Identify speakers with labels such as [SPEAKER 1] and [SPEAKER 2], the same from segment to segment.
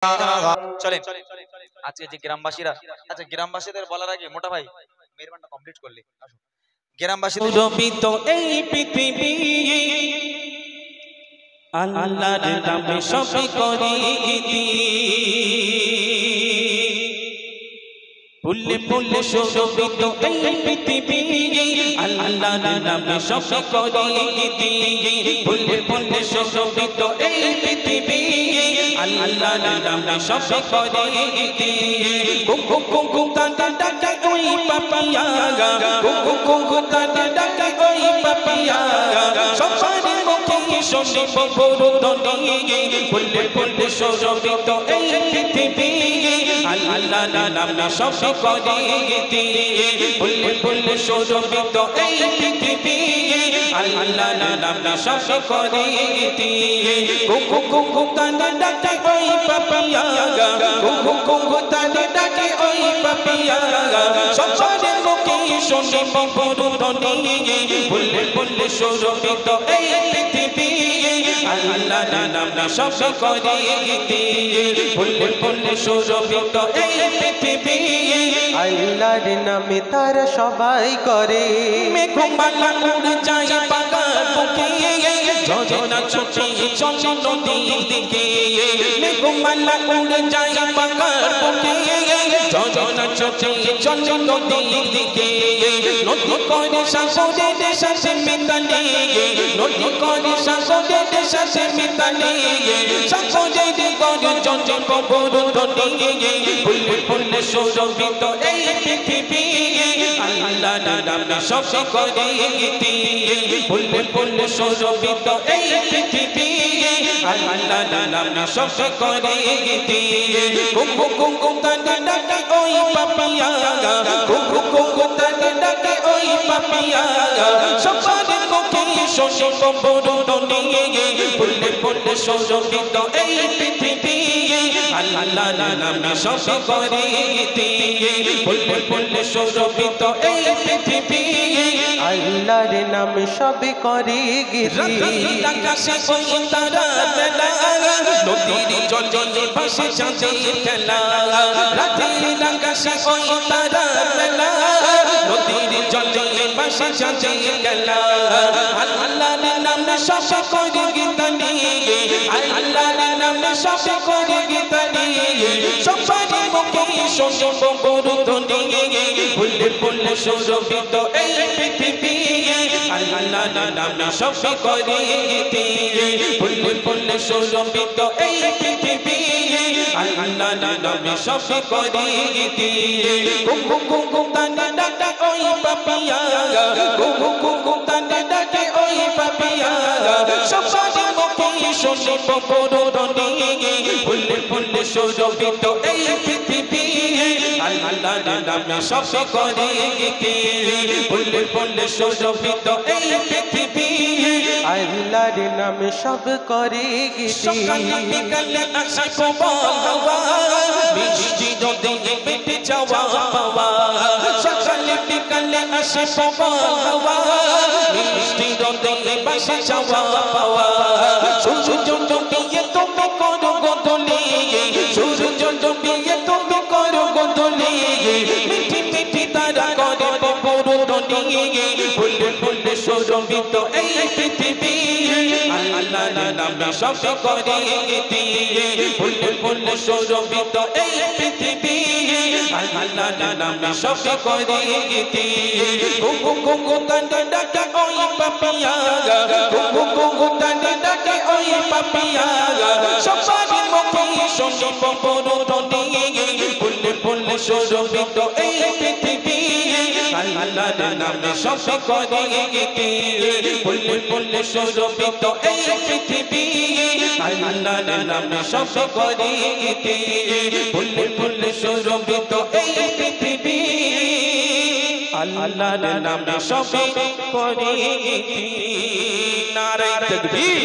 [SPEAKER 1] চলেন আজকে যে গ্রামবাসীরা, আচ্ছা গ্রামবাসীদের বলার আগে মোটা ভাই মেহরবানটা কমপ্লিট করলে আসো। গ্রামবাসীদের
[SPEAKER 2] রবিত এই পৃথিবী আল্লাহর নামে সবই করি ফুলে ফুলে শোভিত এই পৃথিবী আল্লাহর নামে সবই করি ফুলে ফুলে শোভিত এই পৃথিবী আল্লাহর নামে সবই করি কুকু কুকু কাঁটা ডাকে ওই পাপিয়া কুকু কুকু কাঁটা ডাকে ওই পাপিয়া সবারই মুখে শুনি ববরুদনি ফুলে ফুলে শোভিত এই পৃথিবী আল্লাহর নামে সবই করি ফুলে ফুলে শোভিত এই পৃথিবী আল্লাহর নামে সবই করি কুকু কুকু কাঁটা ডাকে ওই পাপিয়া কুকু কুকু কাঁটা ডাকে ওই পাপিয়া সবারই মুখে শুনি ববরুদনি ফুলে ফুলে শোভিত এই পৃথিবী আল্লাহর নামে সবই করি ফুলে ফুলে শোভিত এই পৃথিবী
[SPEAKER 3] আল্লাহর নামে তারা সবাই করে
[SPEAKER 2] মেঘমালা উড়ে যায় পাগার বুকে যোজনা ছুটে চলে নদীর দিকে মেঘমালা উড়ে যায় পাগার বুকে যোজনা ছুটে চলে নদীর দিকে নদী করে সাগরের সাথে মিতালি নদী করে সাগরের সাথে মিতালি সাগরের করে চলে ববরুদনি ফুলে ফুলে শোভিত এই পৃথিবী আল্লাহর নামে সবই করি ফুলে ফুলে শোভিত এই পৃথিবী আল্লাহর নামে সবই করি কুকু কুকু কাঁটা ডাকে ওই পাপিয়া কুকু কুকু কাঁটা ডাকে ওই পাপিয়া সবারই মুখে শুনি ববরুদনি ফুলে ফুলে শোভিত এই পৃথিবী আল্লাহর নামে সবই করি ফুলে ফুলে শোভিত এই পৃথিবী
[SPEAKER 3] আল্লাহর নামে সবই করে
[SPEAKER 2] রাতের আকাশে ওই তারা মেলা নদীর জলে ভাসে চাঁদের খেলা রাতের আকাশে ওই তারা মেলা নদীর জলে ভাসে চাঁদের খেলা আল্লাহর নামে সবই করে গীতানি আল্লাহর নামে সবই করে গীতানি সবারই মুখে শুনি ববরুদনি ফুলে ফুলে শোভিত এই পৃথিবী আল্লাহর নামে সবই করি ফুলে ফুলে শোভিত এই পৃথিবী আল্লাহর নামে সবই করি কুকু কুকু কাঁটা ডাকে ওই পাপিয়া কুকু কুকু কাঁটা ডাকে ওই পাপিয়া সবারই মুখে শুনি ববরুদনি ফুলে ফুলে শোভিত এই পৃথিবী আল্লাহর নামে সবই করি ফুলে ফুলে শোভিত এই পৃথিবী
[SPEAKER 3] আল্লাহর নামে সব করে
[SPEAKER 2] সকালে বিকালে আসে প্রবল হাওয়া বৃষ্টি রোদে বেটে যাওয়া পাওয়া সকালে বিকালে আসে প্রবল হাওয়া বৃষ্টি রোদে বেটে যাওয়া পাওয়া সূর্য ডুবিয়ে তুমি করো গোধূলি সূর্য ডুবিয়ে তুমি করো গোধূলি মিঠি মিঠি তারা করে ববরুদনি ফুলে ফুলে শোভিত এই পৃথিবী আল্লাহর নামে সবই করি ফুলে ফুলে শোভিত এই পৃথিবী আল্লাহর নামে সবই করি কুকু কুকু কাঁটা ডাকে ওই পাপিয়া কুকু কুকু কাঁটা ডাকে ওই পাপিয়া সবারই মুখে শুনি ববরুদনি ফুলে ফুলে শোভিত এই পৃথিবী আল্লাহর নামে সবই করি ফুলে ফুলে শোভিত এই পৃথিবী আল্লাহর নামে সবই করি ফুলে ফুলে শোভিত এই পৃথিবী আল্লাহর নামে সবই করি নারে তাকবীর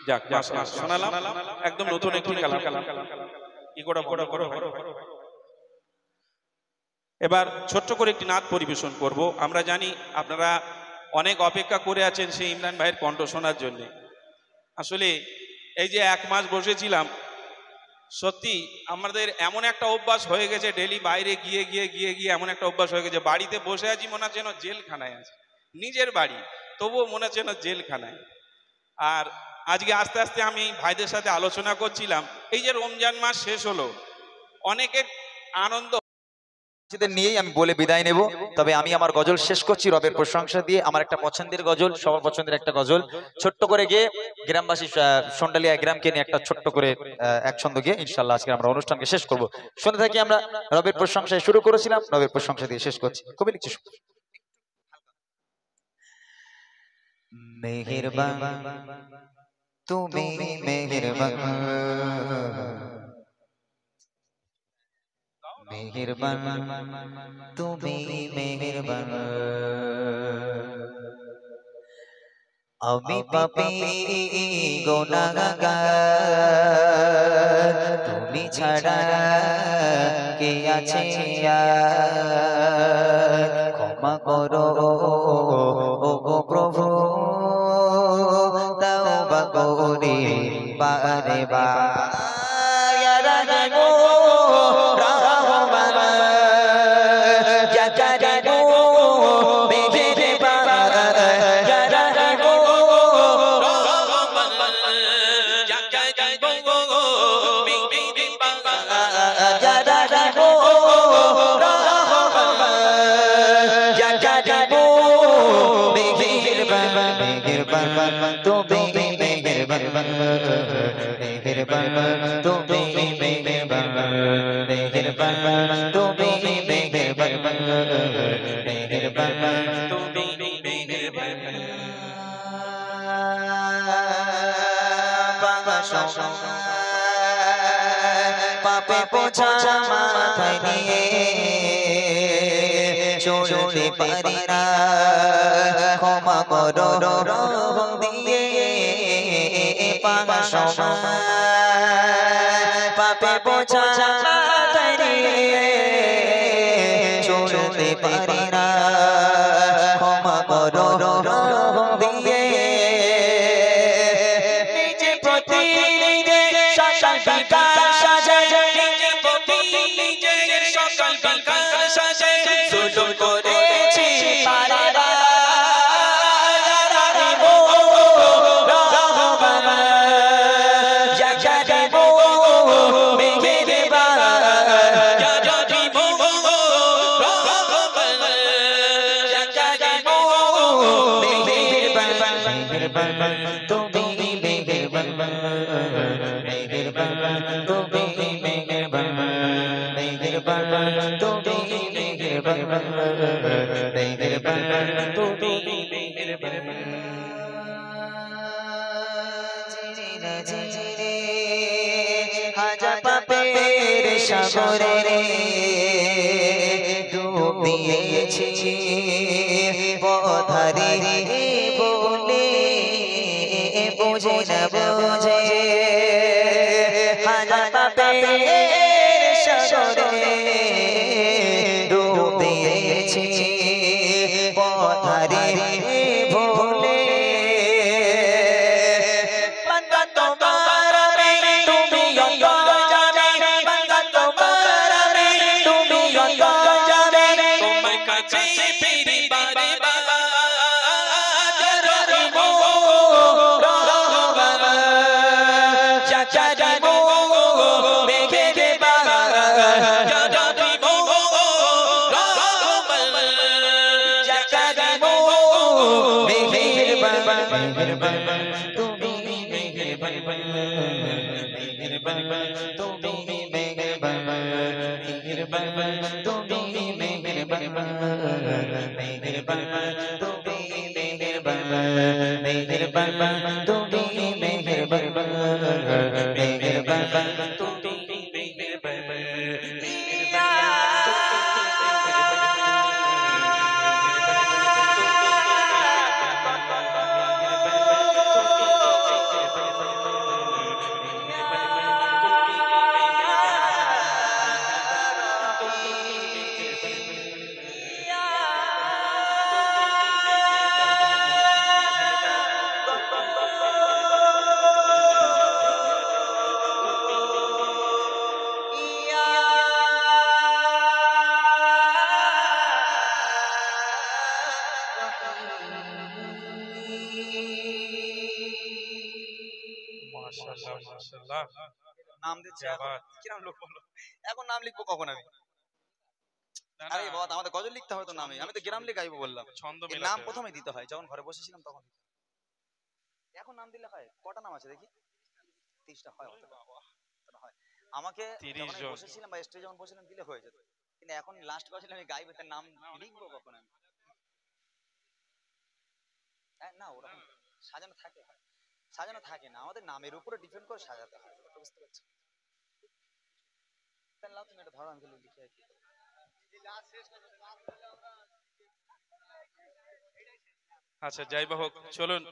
[SPEAKER 2] যাক মাশাআল্লাহ শোনালাম একদম নতুন একটি কালাম কি করে এবার ছোট্ট করে একটি নাত পরিবেশন করব। আমরা জানি আপনারা অনেক অপেক্ষা করে আছেন সেই ইমরান ভাইয়ের কণ্ঠ শোনার জন্য। আসলে এই যে এক মাস বসেছিলাম সত্যি আমাদের এমন একটা অভ্যাস হয়ে গেছে, ডেলি বাইরে গিয়ে গিয়ে গিয়ে গিয়ে এমন একটা অভ্যাস হয়ে গেছে, বাড়িতে বসে আছি মনে হচ্ছে যেন জেলখানায় আছে, নিজের বাড়ি তবুও মনে হচ্ছে যেন জেলখানায়। আর আজকে আস্তে আস্তে আমি ভাইদের সাথে আলোচনা করছিলাম, এই যে রমজান মাস শেষ হলো, অনেকের আনন্দ
[SPEAKER 1] নিয়েই আমি বলে বিদায় নেব। তবে আমি আমার গজল শেষ করছি রবের প্রশংসা দিয়ে। আমার একটা পছন্দের গজল, সবার পছন্দের একটা গজল ছোট্ট করে গিয়ে গ্রামবাসী সন্ডালিয়া গ্রামকে নিয়ে একটা ছোট্ট করে এক ছন্দ গিয়ে ইনশাল্লাহ আজকে আমরা অনুষ্ঠানকে শেষ করব। সন্ধ্যা থেকে আমরা রবের প্রশংসায় শুরু করেছিলাম, রবের প্রশংসা দিয়ে শেষ করছি। কবি লিখছি, মেহেরবান তুমি মেহেরবান, মেহেরবান তুমি মেহেরবান, আমি পাপী গুনাহগার, তুমি ছাড়া কে আছে আর, ক্ষমা করো ও গো প্রভু, তাওবা করি বারে বার, ইয়া রাহিমু রহমান, ইয়া কারিমু মেহেরবান, ইয়া রাহিমু রহমান, ইয়া কারিমু মেহেরবান, ইয়া রাহিমু রহমান, ইয়া কারিমু মেহেরবান, মেহেরবান তুমি মেহেরবান, মেহেরবান তুমি মেহেরবান, মেহেরবান তুমি মেহেরবান, মেহেরবান তুমি মেহেরবান, পাপে বোঝা মাথায় নিয়ে চলতে পারি না, ক্ষমা করো রহম দিয়ে পাপে বোঝা মাথায় নিয়ে চলতে পারি না, ক্ষমা করো রহম দিয়ে নিজে প্রতি নিজে সকাল বিকাল সাজায়, নিজে প্রতি নিজে সকাল বিকাল সাজায়, জুলুম করেছি বারে বার, রাহিমু রহমান, ইয়া কারিমু মেহেরবান, ইয়া রাহিমু রহমান, ইয়া কারিমু মেহেরবান, মেহেরবান তুমি মেহেরবান, মেহেরবান তুমি মেহেরবান, মেহেরবান তুমি মেহেরবান, মেহেরবান তুমি মেহেরবান, ঝিরে হাজার পাপের সাগরে ডুব দিয়েছি পথহারি বলে, বোঝে না বোঝে হাজার পাপের সাগরে ডুব দিয়েছি পথহারি ভুলে, বান্দা তোমার আমি তুমি অন্তর্যামী, বান্দা তোমার আমি তুমি অন্তর্যামী, তোমার কাছে ফিরি বারে বার, রাহিমু রহমান, ইয়া কারিমু মেহেরবান, ইয়া রাহিমু রহমান, ইয়া কারিমু মেহেরবান, মেহেরবান তুমি মেহেরবান, মেহেরবান তুমি মেহেরবান, মেহেরবান তুমি মেহেরবান, মেহেরবান তুমি মেহেরবান, মেহেরবান তুমি মেহেরবান, মেহেরবান তুমি
[SPEAKER 2] মাশাআল্লাহ মাশাআল্লাহ
[SPEAKER 1] নাম দিচ্ছে
[SPEAKER 2] क्या
[SPEAKER 1] এখন।
[SPEAKER 2] बात।
[SPEAKER 1] কিরম লোক বলো, এখন নাম লিখবো কখন আমি?
[SPEAKER 2] না
[SPEAKER 1] আরে
[SPEAKER 2] না
[SPEAKER 1] বাবা, আমাদের গজল লিখতে হবে তো নামে, আমি তো গ্রাম লিখে গাইবো বললাম।
[SPEAKER 2] ছন্দ
[SPEAKER 1] এই
[SPEAKER 2] মেলাতে
[SPEAKER 1] নাম
[SPEAKER 2] হবে।
[SPEAKER 1] প্রথমে দিতে হয়, যখন ঘরে বসেছিলাম তখন দিতে হয়। এখন নাম দিলে হয়? কটা নাম আছে দেখি? 30টা হয়, অতটা অতটা হয়। আমাকে
[SPEAKER 2] 30
[SPEAKER 1] যখন আমি
[SPEAKER 2] জন।
[SPEAKER 1] বসেছিলাম বা স্টেজে যখন বসেছিলাম দিলে হয়ে যেত, কিন্তু এখন লাস্ট গজল আমি গাইবো, তার নাম লিখবো কখন আমি? হ্যাঁ, না ওরকম সাজানো থাকে, সাজানো থাকে না, আমাদের নামের উপরে ডিপেন্ড করে সাজাতে হয়, ব্যাপারটা বুঝতে পারছো? তাহলে লাও, তুমি এটা ধরো, আমি তাহলে লিখে আর কি করবো?
[SPEAKER 2] আচ্ছা যাই বা হোক, চলুন